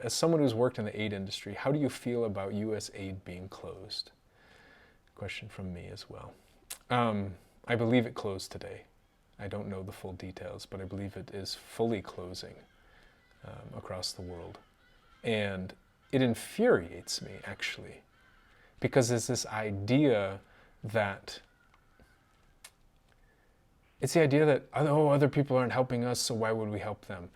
As someone who's worked in the aid industry, how do you feel about USAID being closed? Question from me as well. I believe it closed today. I don't know the full details, but I believe it is fully closing across the world. And it infuriates me, actually, because there's this idea that it's the idea that, oh, other people aren't helping us, so why would we help them?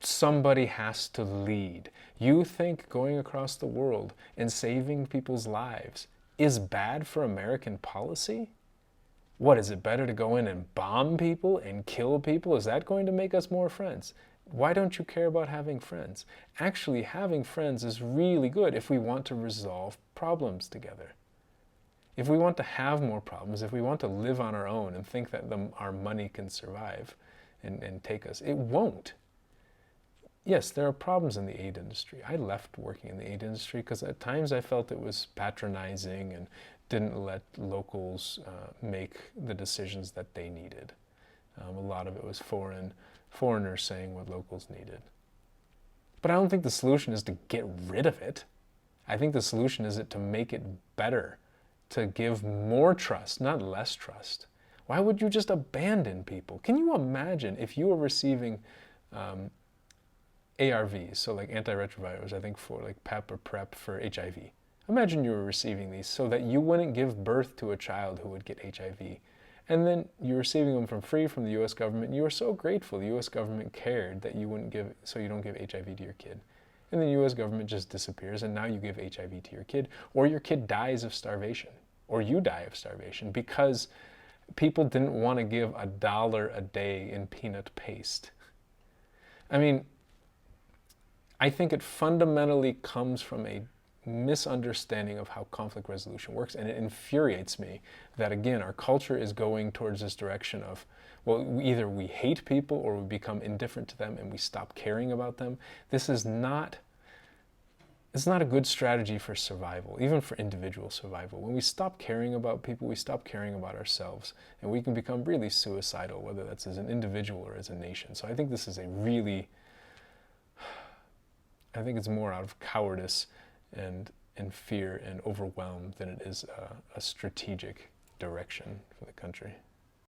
Somebody has to lead. You think going across the world and saving people's lives is bad for American policy? What, is it better to go in and bomb people and kill people? Is that going to make us more friends? Why don't you care about having friends? Actually, having friends is really good if we want to resolve problems together. If we want to have more problems, if we want to live on our own and think that our money can survive and take us, it won't. Yes, there are problems in the aid industry. I left working in the aid industry because at times I felt it was patronizing and didn't let locals make the decisions that they needed. A lot of it was foreigners saying what locals needed. But I don't think the solution is to get rid of it. I think the solution is to make it better, to give more trust, not less trust. Why would you just abandon people? Can you imagine if you were receiving ARVs, so like antiretrovirals, I think for like PEP or PrEP for HIV. Imagine you were receiving these so that you wouldn't give birth to a child who would get HIV. And then you're receiving them free from the US government. You were so grateful the US government cared that you wouldn't give, so you don't give HIV to your kid. And the US government just disappears and now you give HIV to your kid, or your kid dies of starvation, or you die of starvation because people didn't want to give $1 a day in peanut paste. I mean, I think it fundamentally comes from a misunderstanding of how conflict resolution works, and it infuriates me that, again, our culture is going towards this direction of, well, either we hate people or we become indifferent to them and we stop caring about them. This is not, it's not a good strategy for survival, even for individual survival. When we stop caring about people, we stop caring about ourselves, and we can become really suicidal, whether that's as an individual or as a nation. So I think this is a really, I think it's more out of cowardice and fear and overwhelm than it is a strategic direction for the country.